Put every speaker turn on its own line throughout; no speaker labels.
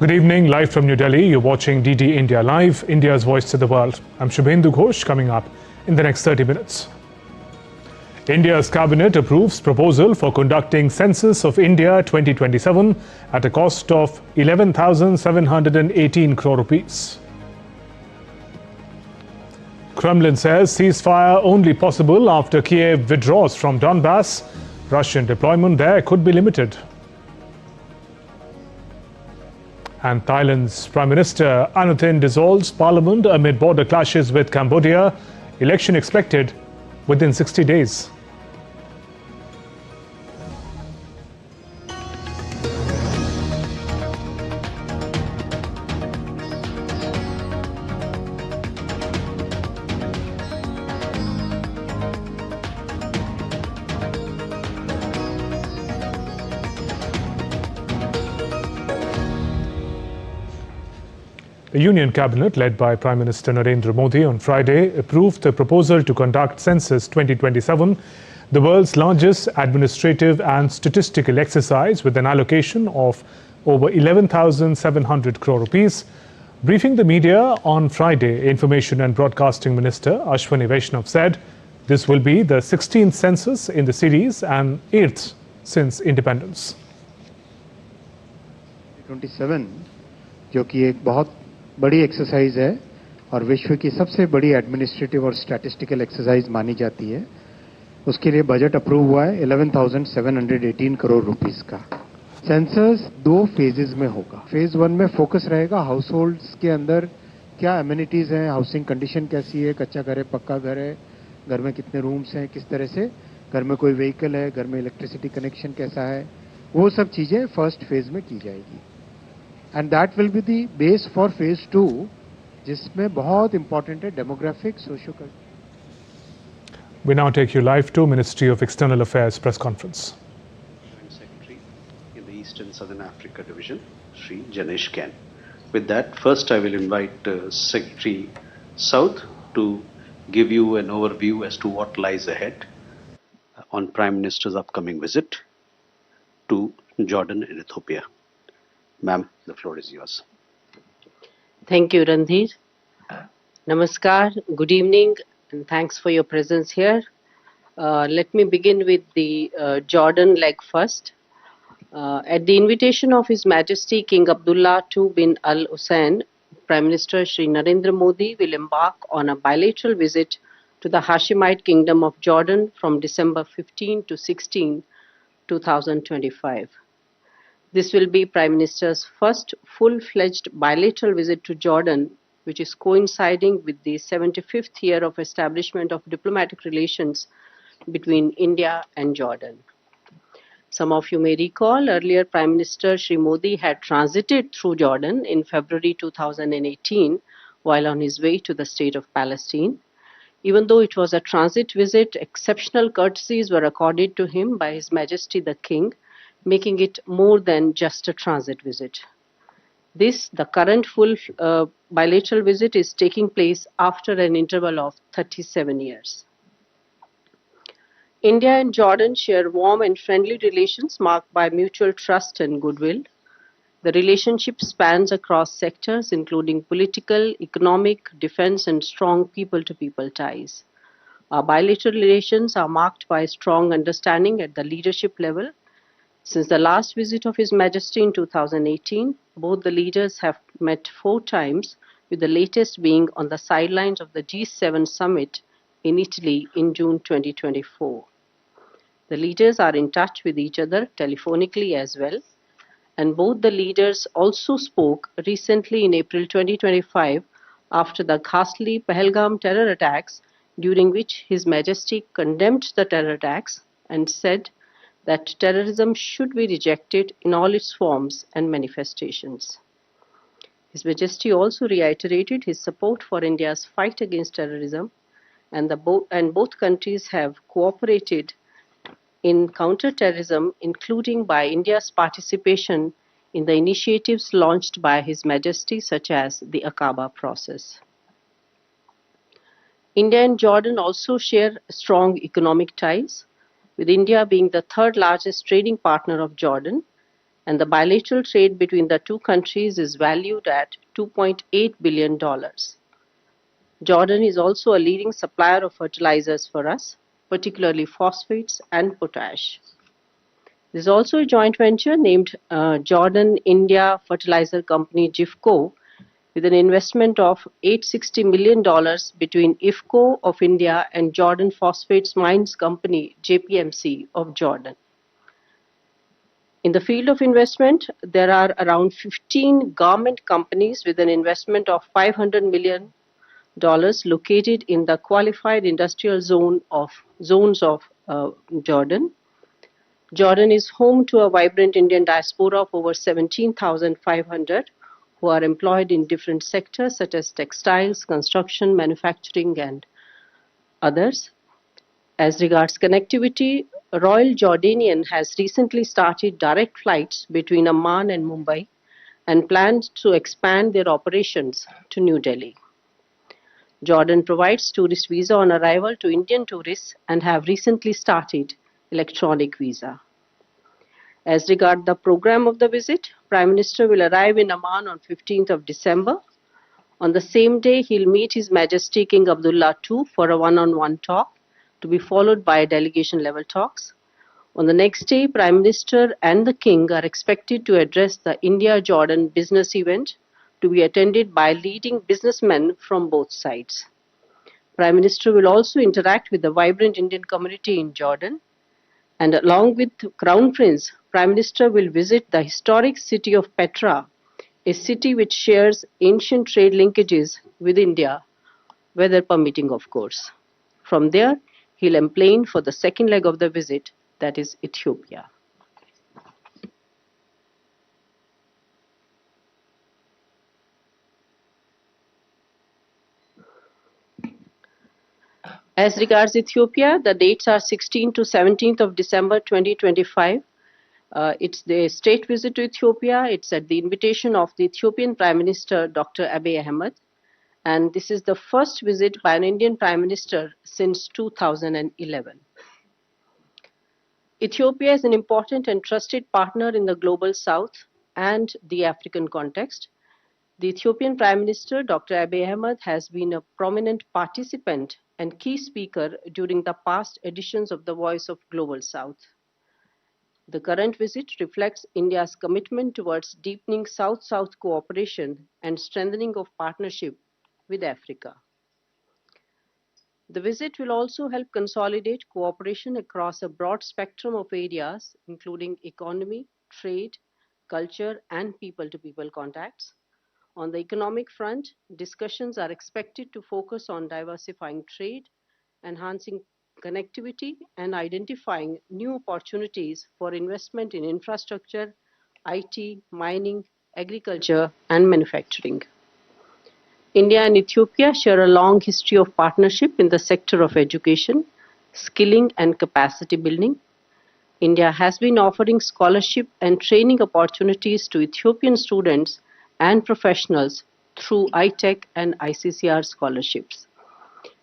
Good evening, live from New Delhi. You're watching DD India Live, India's voice to the world. I'm Shubhendu Ghosh. Coming up in the next 30 minutes. India's cabinet approves proposal for conducting Census of India 2027 at a cost of 11,718 crore rupees. Kremlin says ceasefire only possible after Kiev withdraws from Donbass. Russian deployment there could be limited. And Thailand's Prime Minister Anuthin dissolves parliament amid border clashes with Cambodia. Election expected within 60 days. The Union Cabinet, led by Prime Minister Narendra Modi on Friday, approved the proposal to conduct Census 2027, the world's largest administrative and statistical exercise with an allocation of over 11,700 crore rupees. Briefing the media on Friday, Information and Broadcasting Minister Ashwani Vaishnav said this will be the 16th census in the series and 8th since independence.
27 जो कि एक बहुत बड़ी exercise है और विश्व की सबसे बड़ी एडमिनिस्ट्रेटिव और स्टैटिस्टिकल एक्सरसाइज मानी जाती है, उसके लिए बजट अप्रूव हुआ है 11,718 करोड़ रुपीस का। सेंसस 2 फेजेस में होगा। फेज 1 में फोकस रहेगा हाउस होल्ड्स के अंदर क्या एमिनिटीज हैं, हाउसिंग कंडीशन कैसी है, कच्चा घर है, पक्का घर है, घर में कितने रूम्स हैं, किस तरह से घर में कोई व्हीकल है, घर में इलेक्ट्रिसिटी कनेक्शन कैसा है, वो सब चीजें फर्स्ट फेज में की जाएगी। And that will be the base for phase 2, जिसमें बहुत important है demographic, socio-cultural.
We now take you live to Ministry of External Affairs press conference.
Secretary in the East and Southern Africa Division, Sri Janesh Ken. With that, first I will invite Secretary South to give you an overview as to what lies ahead on Prime Minister's upcoming visit to Jordan and Ethiopia. Ma'am, the floor is yours.
Thank you, Randhir. Namaskar, good evening, and thanks for your presence here. Let me begin with the Jordan leg first. At the invitation of His Majesty King Abdullah II bin Al Hussein, Prime Minister Shri Narendra Modi will embark on a bilateral visit to the Hashemite Kingdom of Jordan from December 15 to 16, 2025. This will be Prime Minister's first full-fledged bilateral visit to Jordan, which is coinciding with the 75th year of establishment of diplomatic relations between India and Jordan. Some of you may recall earlier Prime Minister Shri Modi had transited through Jordan in February 2018 while on his way to the state of Palestine. Even though it was a transit visit, exceptional courtesies were accorded to him by His Majesty the King, making it more than just a transit visit. The current full bilateral visit is taking place after an interval of 37 years. India and Jordan share warm and friendly relations marked by mutual trust and goodwill. The relationship spans across sectors including political, economic, defense, and strong people-to-people ties. Our bilateral relations are marked by strong understanding at the leadership level. Since the last visit of His Majesty in 2018, both the leaders have met 4 times, with the latest being on the sidelines of the G7 summit in Italy in June 2024. The leaders are in touch with each other telephonically as well, and both the leaders also spoke recently in April 2025 after the ghastly Pahalgam terror attacks, during which His Majesty condemned the terror attacks and said that terrorism should be rejected in all its forms and manifestations. His Majesty also reiterated his support for India's fight against terrorism, and both countries have cooperated in counter-terrorism, including by India's participation in the initiatives launched by His Majesty, such as the Aqaba process. India and Jordan also share strong economic ties, with India being the 3rd largest trading partner of Jordan. and the bilateral trade between the two countries is valued at $2.8 billion. Jordan is also a leading supplier of fertilizers for us, particularly phosphates and potash. There is also a joint venture named Jordan India Fertilizer Company JIFCO with an investment of $860 million between IFCO of India and Jordan Phosphates Mines Company JPMC of Jordan. In the field of investment, there are around 15 government companies with an investment of $500 million located in the qualified industrial zones of Jordan. Jordan is home to a vibrant Indian diaspora of over 17,500 who are employed in different sectors such as textiles, construction, manufacturing, and others. As regards connectivity, Royal Jordanian has recently started direct flights between Amman and Mumbai and plans to expand their operations to New Delhi. Jordan provides tourist visa on arrival to Indian tourists and have recently started electronic visa. As regards the program of the visit, Prime Minister will arrive in Amman on 15th of December. On the same day, he'll meet His Majesty King Abdullah II for a one-on-one talk, to be followed by delegation-level talks. On the next day, Prime Minister and the King are expected to address the India-Jordan business event, to be attended by leading businessmen from both sides. Prime Minister will also interact with the vibrant Indian community in Jordan, and along with Crown Prince, Prime Minister will visit the historic city of Petra, a city which shares ancient trade linkages with India, weather permitting, of course. From there, he'll emplain for the second leg of the visit, that is Ethiopia. As regards Ethiopia, the dates are 16th to 17th of December 2025. It's the state visit to Ethiopia. It's at the invitation of the Ethiopian Prime Minister, Dr. Abiy Ahmed. And this is the first visit by an Indian Prime Minister since 2011. Ethiopia is an important and trusted partner in the global south and the African context. The Ethiopian Prime Minister, Dr. Abiy Ahmed, has been a prominent participant and key speaker during the past editions of the Voice of Global South. The current visit reflects India's commitment towards deepening South-South cooperation and strengthening of partnership with Africa. The visit will also help consolidate cooperation across a broad spectrum of areas, including economy, trade, culture, and people-to-people contacts. On the economic front, discussions are expected to focus on diversifying trade, enhancing connectivity, and identifying new opportunities for investment in infrastructure, IT, mining, agriculture, and manufacturing. India and Ethiopia share a long history of partnership in the sector of education, skilling, and capacity building. India has been offering scholarship and training opportunities to Ethiopian students and professionals through ITEC and ICCR scholarships.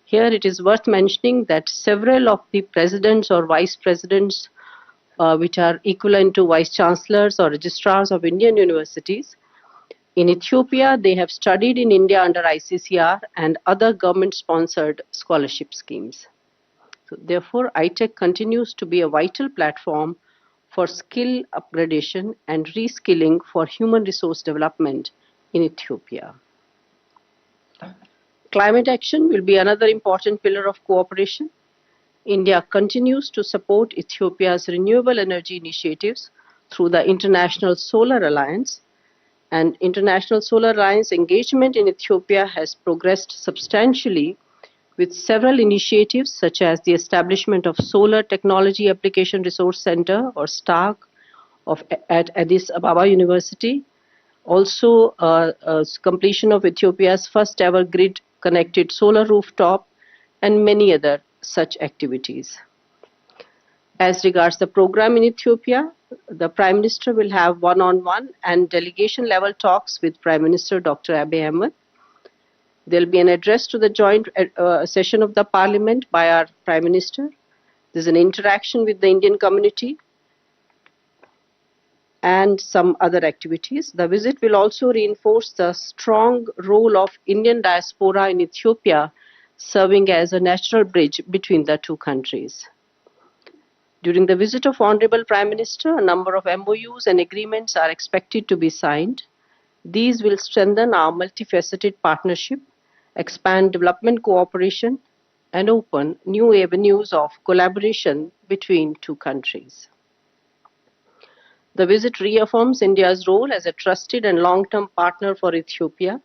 Here it is worth mentioning that several of the presidents or vice presidents, which are equivalent to vice chancellors or registrars of Indian universities, in Ethiopia, they have studied in India under ICCR and other government-sponsored scholarship schemes. So therefore, ITEC continues to be a vital platform for skill upgradation and reskilling for human resource development in Ethiopia. Climate action will be another important pillar of cooperation. India continues to support Ethiopia's renewable energy initiatives through the International Solar Alliance, and International Solar Alliance engagement in Ethiopia has progressed substantially with several initiatives such as the establishment of Solar Technology Application Resource Center or STARC at Addis Ababa University, also completion of Ethiopia's first ever grid connected solar rooftop, and many other such activities. As regards the program in Ethiopia, the Prime Minister will have one-on-one and delegation-level talks with Prime Minister Dr. Abiy Ahmed. There will be an address to the joint session of the Parliament by our Prime Minister. There's an interaction with the Indian community. and some other activities. The visit will also reinforce the strong role of Indian diaspora in Ethiopia, serving as a natural bridge between the two countries. During the visit of Honorable Prime Minister, a number of MOUs and agreements are expected to be signed. These will strengthen our multifaceted partnership, expand development cooperation, and open new avenues of collaboration between two countries. The visit reaffirms India's role as a trusted and long-term partner for Ethiopia.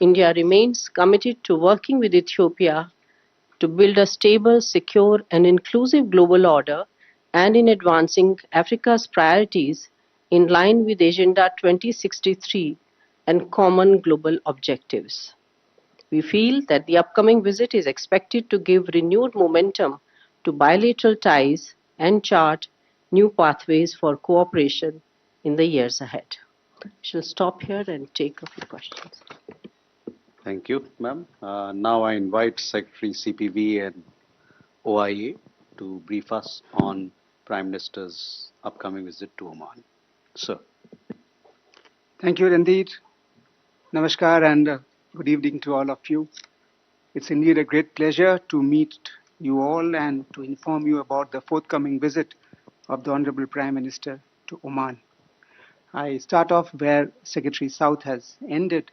India remains committed to working with Ethiopia to build a stable, secure, and inclusive global order and in advancing Africa's priorities in line with Agenda 2063 and common global objectives. We feel that the upcoming visit is expected to give renewed momentum to bilateral ties and chart new pathways for cooperation in the years ahead. I shall stop here and take a few questions.
Thank you, ma'am. Now I invite Secretary CPV and OIA to brief us on Prime Minister's upcoming visit to Oman. Sir.
Thank you, Randeep. Namaskar and good evening to all of you. It's indeed a great pleasure to meet you all and to inform you about the forthcoming visit of the Honorable Prime Minister to Oman. I start off where Secretary South has ended.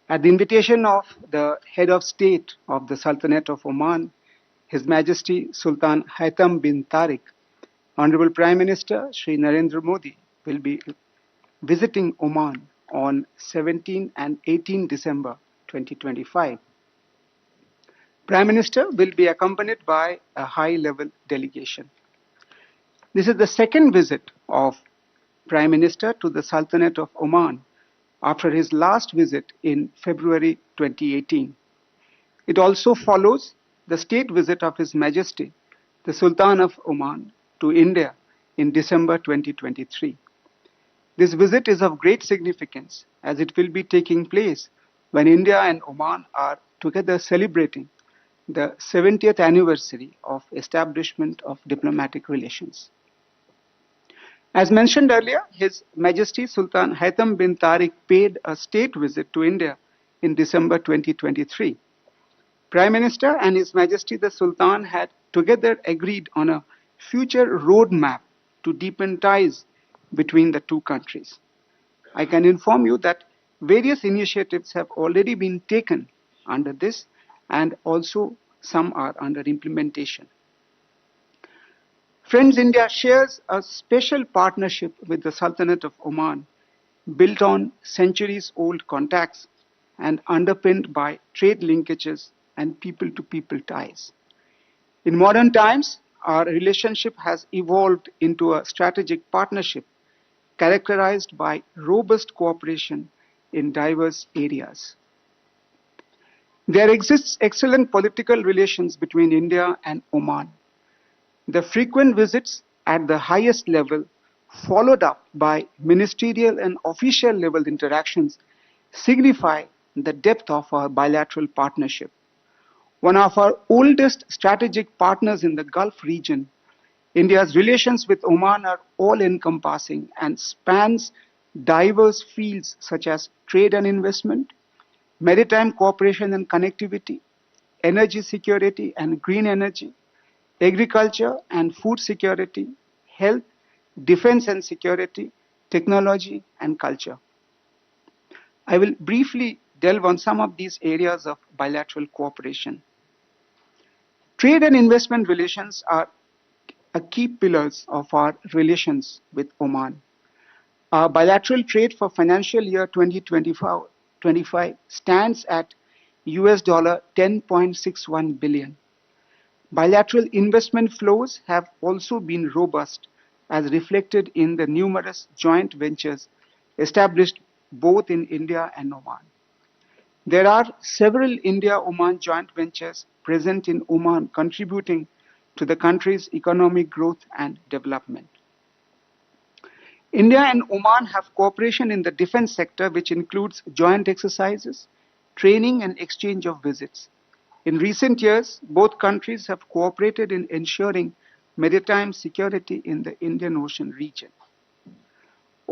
At the invitation of the head of state of the Sultanate of Oman, His Majesty Sultan Haitham bin Tariq, Honorable Prime Minister Shri Narendra Modi will be visiting Oman on 17 and 18 December 2025. Prime Minister will be accompanied by a high-level delegation. This is the second visit of Prime Minister to the Sultanate of Oman after his last visit in February 2018. It also follows the state visit of His Majesty, the Sultan of Oman, to India in December 2023. This visit is of great significance as it will be taking place when India and Oman are together celebrating the 70th anniversary of establishment of diplomatic relations. As mentioned earlier, His Majesty Sultan Haitham bin Tariq paid a state visit to India in December 2023. Prime Minister and His Majesty the Sultan had together agreed on a future roadmap to deepen ties between the two countries. I can inform you that various initiatives have already been taken under this and also some are under implementation. Friends, India shares a special partnership with the Sultanate of Oman built on centuries-old contacts and underpinned by trade linkages and people-to-people ties. In modern times, our relationship has evolved into a strategic partnership characterized by robust cooperation in diverse areas. There exists excellent political relations between India and Oman. The frequent visits at the highest level, followed up by ministerial and official level interactions, signify the depth of our bilateral partnership. One of our oldest strategic partners in the Gulf region, India's relations with Oman are all-encompassing and spans diverse fields such as trade and investment, maritime cooperation and connectivity, energy security and green energy, agriculture and food security, health, defense and security, technology and culture. I will briefly delve on some of these areas of bilateral cooperation. Trade and investment relations are key pillars of our relations with Oman. Our bilateral trade for financial year 2025 stands at US $10.61 billion. Bilateral investment flows have also been robust as reflected in the numerous joint ventures established both in India and Oman. There are several India-Oman joint ventures present in Oman contributing to the country's economic growth and development. India and Oman have cooperation in the defense sector, which includes joint exercises, training and exchange of visits. In recent years, both countries have cooperated in ensuring maritime security in the Indian Ocean region.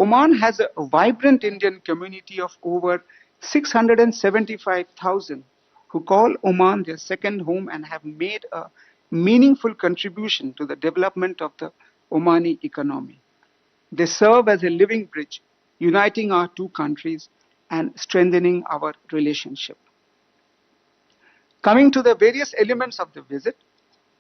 Oman has a vibrant Indian community of over 675,000 who call Oman their second home and have made a meaningful contribution to the development of the Omani economy. They serve as a living bridge, uniting our two countries and strengthening our relationship. Coming to the various elements of the visit,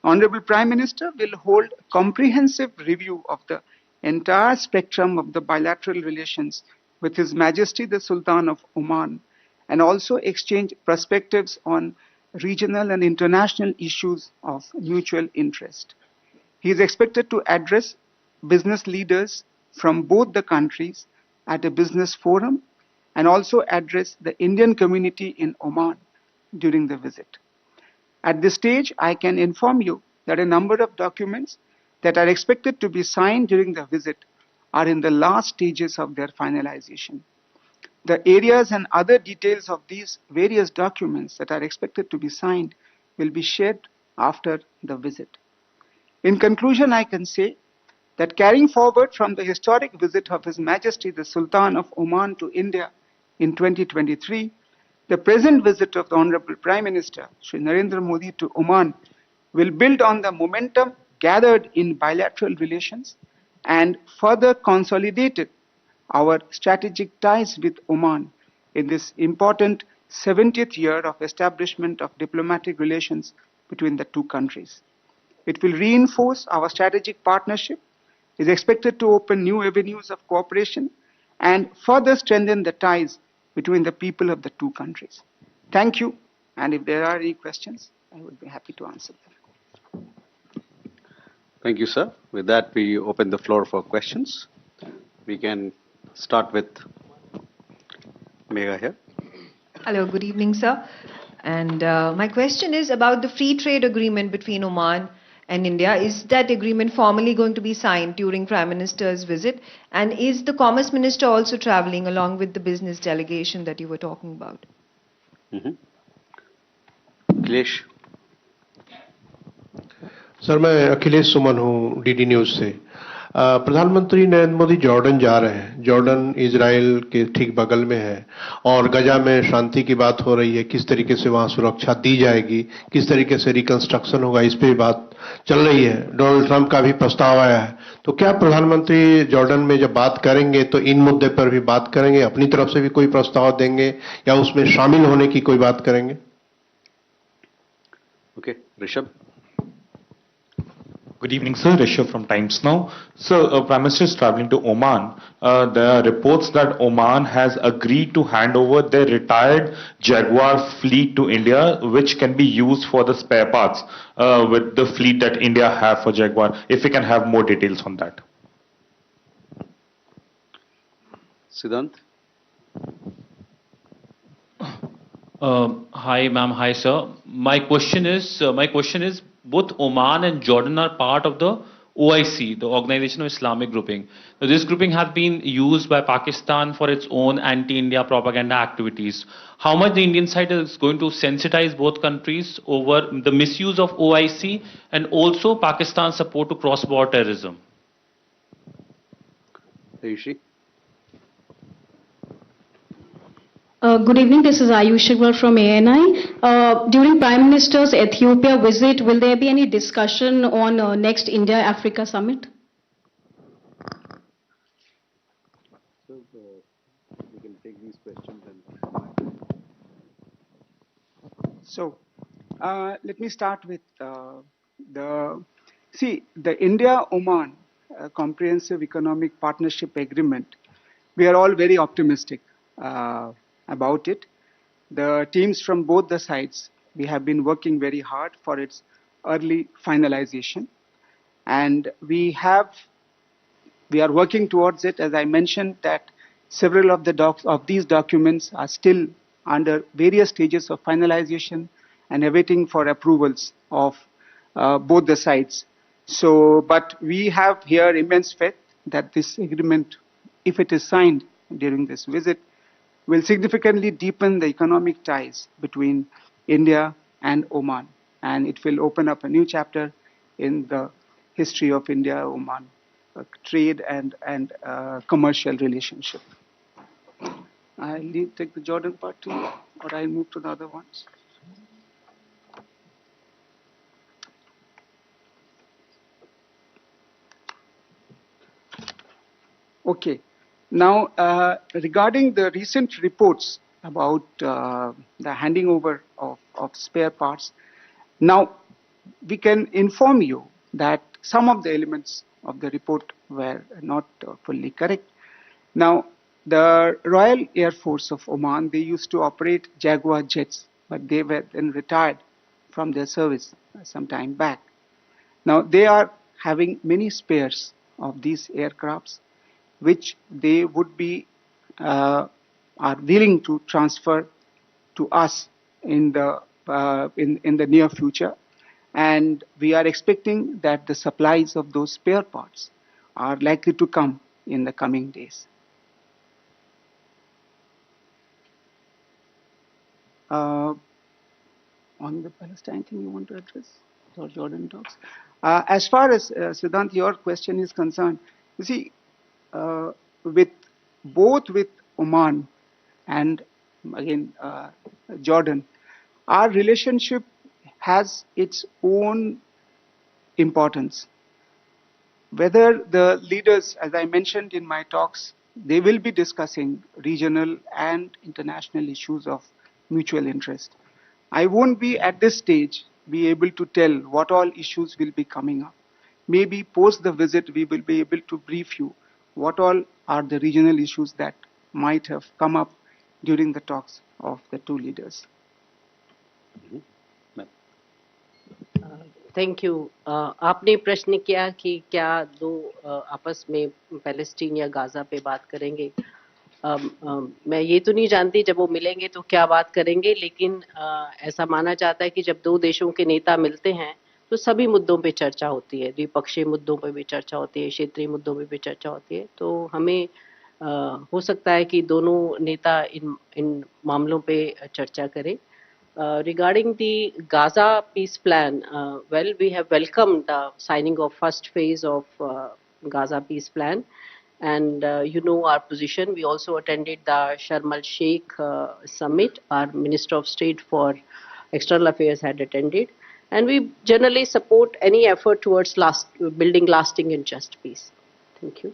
Honorable Prime Minister will hold a comprehensive review of the entire spectrum of the bilateral relations with His Majesty the Sultan of Oman and also exchange perspectives on regional and international issues of mutual interest. He is expected to address business leaders from both the countries at a business forum and also address the Indian community in Oman during the visit. At this stage, I can inform you that a number of documents that are expected to be signed during the visit are in the last stages of their finalization. The areas and other details of these various documents that are expected to be signed will be shared after the visit. In conclusion, I can say that carrying forward from the historic visit of His Majesty the Sultan of Oman to India in 2023, the present visit of the Honorable Prime Minister, Shri Narendra Modi, to Oman will build on the momentum gathered in bilateral relations and further consolidated our strategic ties with Oman in this important 70th year of establishment of diplomatic relations between the two countries. It will reinforce our strategic partnership, is expected to open new avenues of cooperation, and further strengthen the ties between the people of the two countries. Thank you, and if there are any questions, I would be happy to answer them.
Thank you, sir. With that, we open the floor for questions. We can start with MEA here.
Hello, good evening, sir. And my question is about the free trade agreement between Oman and India. Is that agreement formally going to be signed during Prime Minister's visit? And is the Commerce Minister also traveling along with the business delegation that you were talking about?
Akhilesh.
Sir मैं अखिलेश सुमन हूं DD news से। प्रधानमंत्री Narendra Modi Jordan जा रहे हैं। Jordan Israel के ठीक बगल में है और गजा में शांति की बात हो रही है। किस तरीके से वहां सुरक्षा दी जाएगी, किस तरीके से रिकंस्ट्रक्शन होगा, इस पे भी बात चल रही है। डोनाल्ड ट्रंप का भी प्रस्ताव आया है। तो क्या प्रधानमंत्री जॉर्डन में जब बात करेंगे तो इन मुद्दे पर भी बात करेंगे, अपनी तरफ से भी कोई प्रस्ताव देंगे या उसमें शामिल होने की कोई बात करेंगे?
Okay, Rishabh.
Good evening, sir. Rishabh from Times Now. Sir, Prime Minister is traveling to Oman. There are reports that Oman has agreed to hand over their retired Jaguar fleet to India, which can be used for the spare parts with the fleet that India have for Jaguar. If we can have more details on that.
Siddhant.
Hi, ma'am. Hi, sir. My question is, both Oman and Jordan are part of the OIC, the Organization of Islamic Grouping. So this grouping has been used by Pakistan for its own anti-India propaganda activities. How much the Indian side is going to sensitize both countries over the misuse of OIC and also Pakistan's support to cross-border terrorism?
Ayushi.
Good evening, this is Ayushi from ANI. During Prime Minister's Ethiopia visit, will there be any discussion on next India-Africa summit?
So, we can take these questions and...
So, let me start with the India-Oman Comprehensive Economic Partnership Agreement. We are all very optimistic about it. The teams from both the sides, we have been working very hard for its early finalization, and we are working towards it. As I mentioned, that several of these documents are still under various stages of finalization and awaiting for approvals of both the sides. So, but we have here immense faith that this agreement, if it is signed during this visit, will significantly deepen the economic ties between India and Oman, and it will open up a new chapter in the history of India-Oman trade and commercial relationship. I'll take the Jordan part too, or I'll move to the other ones. Okay. Now, regarding the recent reports about the handing over of spare parts, now we can inform you that some of the elements of the report were not fully correct. Now, the Royal Air Force of Oman, they used to operate Jaguar jets, but they were then retired from their service some time back. Now, they are having many spares of these aircrafts, which they would be are willing to transfer to us in the near future, and we are expecting that the supplies of those spare parts are likely to come in the coming days. On the Palestine thing you want to address, or Jordan talks? As far as Siddhant, your question is concerned, you see, with Oman and again Jordan, our relationship has its own importance. Whether the leaders, as I mentioned in my talks, they will be discussing regional and international issues of mutual interest. I won't be at this stage be able to tell what all issues will be coming up. Maybe post the visit we will be able to brief you what all are the regional issues that might have come up during the talks of the two leaders.
Thank you. आपने प्रश्न किया कि क्या दो आपस में Palestine या Gaza पे बात करेंगे। मैं ये तो नहीं जानती जब वो मिलेंगे तो क्या बात करेंगे, लेकिन ऐसा माना जाता है कि जब दो देशों के नेता मिलते हैं तो सभी मुद्दों पे चर्चा होती है, द्विपक्षीय मुद्दों पे भी चर्चा होती है, क्षेत्रीय मुद्दों पे भी चर्चा होती है। तो हमें हो सकता है कि दोनों नेता इन मामलों पे चर्चा करें। Regarding the Gaza peace plan, well, we have welcomed the signing of first phase of Gaza peace plan, and you know our position. We also attended the Sharm el Sheikh summit. Our Minister of State for External Affairs had attended, and we generally support any effort towards building lasting and just peace. Thank you.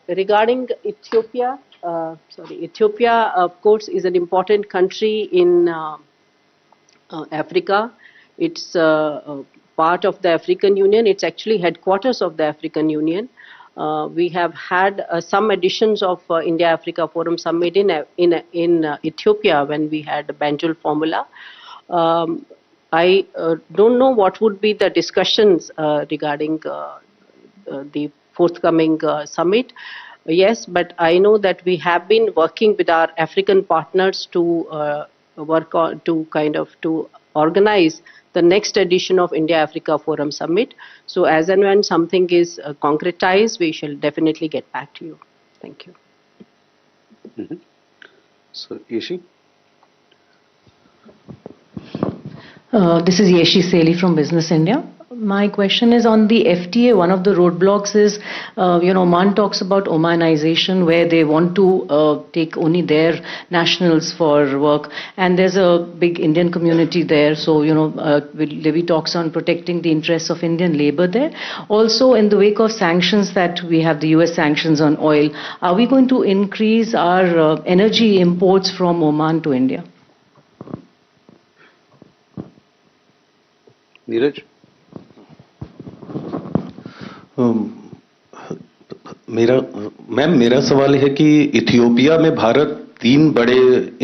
Regarding Ethiopia, Ethiopia, of course, is an important country in Africa. It's part of the African Union. It's actually headquarters of the African Union. We have had some editions of India-Africa Forum Summit in Ethiopia when we had the Banjul formula. I don't know what would be the discussions regarding the forthcoming summit. Yes, but I know that we have been working with our African partners to to organize the next edition of India-Africa Forum Summit. So as and when something is concretized, we shall definitely get back to you. Thank you.
So, Yeshi?
This is Yeshi Seli from Business India. My question is on the FTA. One of the roadblocks is, Oman talks about Omanization, where they want to take only their nationals for work. And there's a big Indian community there. So, will there be talks on protecting the interests of Indian labor there? Also, in the wake of sanctions that we have, the US sanctions on oil, are we going to increase our energy imports from Oman to India?
Neeraj?
मेरा सवाल है कि Ethiopia में भारत 3 बड़े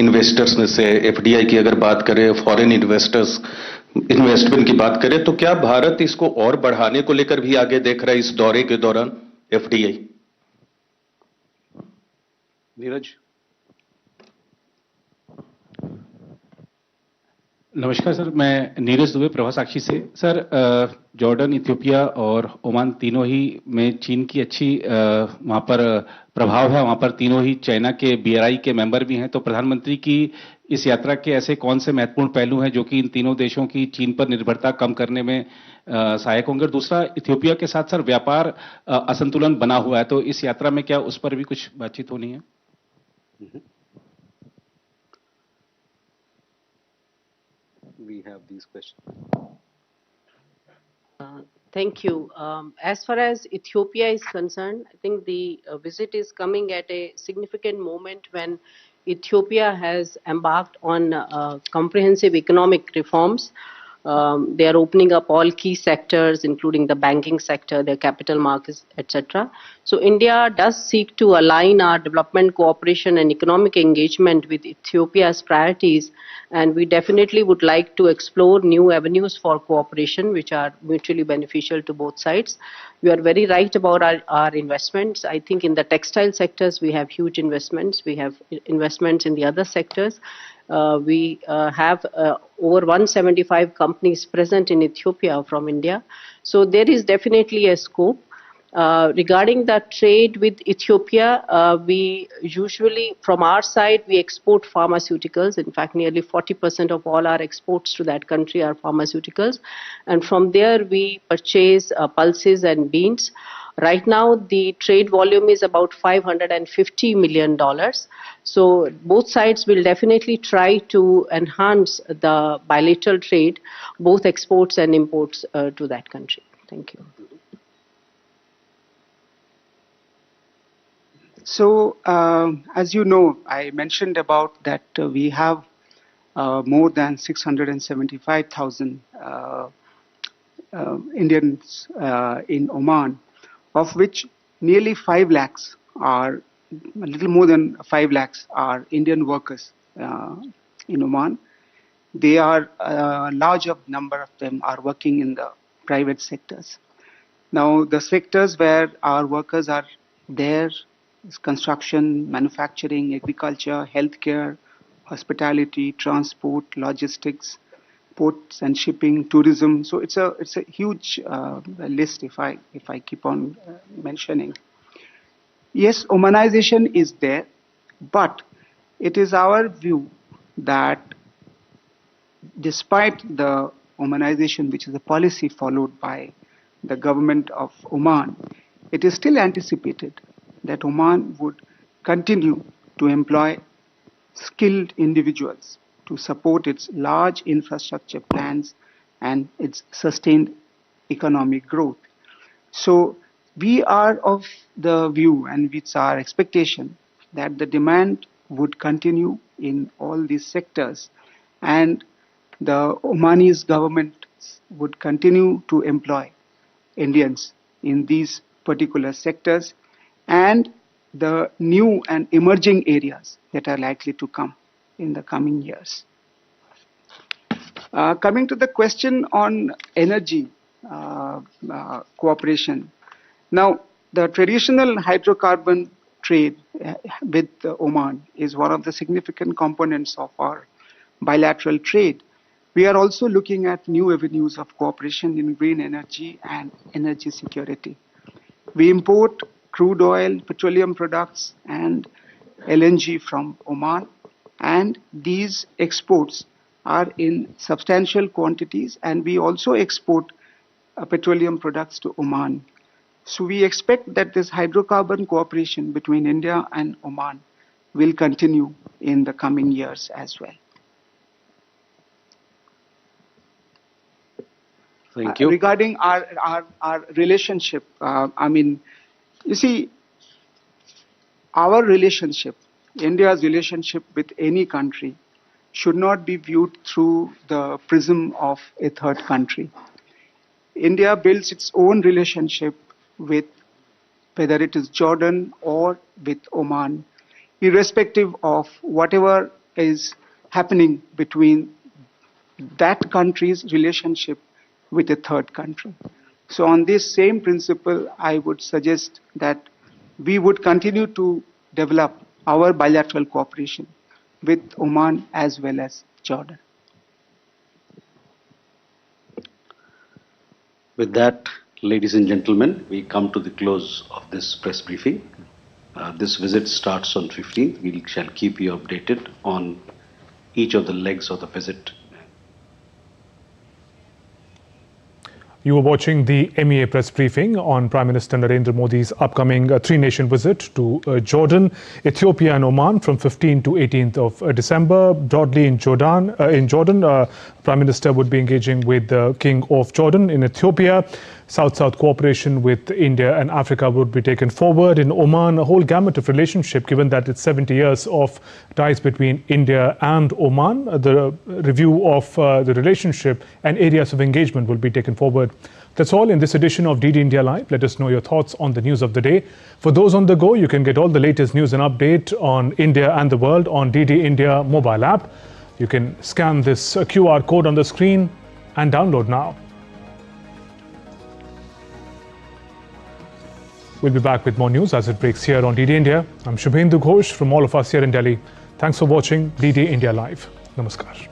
investors में से FDI की अगर बात करें, फॉरेन इन्वेस्टमेंट की बात करें, तो क्या भारत इसको और बढ़ाने को लेकर भी आगे देख रहा है इस दौरे के दौरान एफडीआई?
नीरज?
नमस्कार सर, मैं नीरज दुबे प्रभा साक्षी से। सर, जॉर्डन, इथियोपिया और ओमान तीनों ही में चीन की अच्छी वहाँ पर प्रभाव है। वहाँ पर तीनों ही चाइना के बीआरआई के मेंबर भी हैं। तो प्रधानमंत्री की इस यात्रा के ऐसे कौन से महत्वपूर्ण पहलू हैं जो कि इन तीनों देशों की चीन पर निर्भरता कम करने में सहायक होंगे? और दूसरा, इथियोपिया के साथ सर व्यापार असंतुलन बना हुआ है, तो इस यात्रा में क्या उस पर भी कुछ बातचीत होनी है?
We have these questions.
Thank you. As far as Ethiopia is concerned, I think the visit is coming at a significant moment when Ethiopia has embarked on comprehensive economic reforms. They are opening up all key sectors, including the banking sector, their capital markets, etc. So India does seek to align our development cooperation and economic engagement with Ethiopia's priorities, and we definitely would like to explore new avenues for cooperation which are mutually beneficial to both sides. You are very right about our investments. I think in the textile sectors we have huge investments. We have investments in the other sectors. We have over 175 companies present in Ethiopia from India. So there is definitely a scope. Regarding the trade with Ethiopia, we usually, from our side, we export pharmaceuticals. In fact, nearly 40% of all our exports to that country are pharmaceuticals. And from there, we purchase pulses and beans. Right now, the trade volume is about $550 million. So both sides will definitely try to enhance the bilateral trade, both exports and imports to that country. Thank you.
So, as you know, I mentioned about that we have more than 675,000 Indians in Oman, of which nearly 5 lakhs are, a little more than 5 lakhs are Indian workers in Oman. They are, a larger number of them are working in the private sectors. Now, the sectors where our workers are there is construction, manufacturing, agriculture, healthcare, hospitality, transport, logistics, ports and shipping, tourism. So it's a huge list if I keep on mentioning. Yes, Omanization is there, but it is our view that despite the Omanization, which is a policy followed by the government of Oman, it is still anticipated that Oman would continue to employ skilled individuals to support its large infrastructure plans and its sustained economic growth. So we are of the view, and it's our expectation, that the demand would continue in all these sectors, and the Omanese government would continue to employ Indians in these particular sectors and the new and emerging areas that are likely to come in the coming years. Coming to the question on energy cooperation. Now, the traditional hydrocarbon trade with Oman is one of the significant components of our bilateral trade. We are also looking at new avenues of cooperation in green energy and energy security. We import crude oil, petroleum products, and LNG from Oman, and these exports are in substantial quantities, and we also export petroleum products to Oman. So we expect that this hydrocarbon cooperation between India and Oman will continue in the coming years as well.
Thank you.
Regarding our relationship, I mean, you see, our relationship, India's relationship with any country, should not be viewed through the prism of a third country. India builds its own relationship with, whether it is Jordan or with Oman, irrespective of whatever is happening between that country's relationship with a third country. So on this same principle, I would suggest that we would continue to develop our bilateral cooperation with Oman as well as Jordan.
With that, ladies and gentlemen, we come to the close of this press briefing. This visit starts on 15th. We shall keep you updated on each of the legs of the visit.
You were watching the MEA press briefing on Prime Minister Narendra Modi's upcoming three-nation visit to Jordan, Ethiopia and Oman from 15th to 18th of December. Broadly in Jordan, Prime Minister would be engaging with the King of Jordan. In Ethiopia, South-South cooperation with India and Africa would be taken forward. In Oman, a whole gamut of relationship, given that it's 70 years of ties between India and Oman. The review of the relationship and areas of engagement will be taken forward. That's all in this edition of DD India Live. Let us know your thoughts on the news of the day. For those on the go, you can get all the latest news and update on India and the world on DD India mobile app. You can scan this QR code on the screen and download now. We'll be back with more news as it breaks here on DD India. I'm Shubhendu Ghosh from all of us here in Delhi. Thanks for watching DD India Live. Namaskar.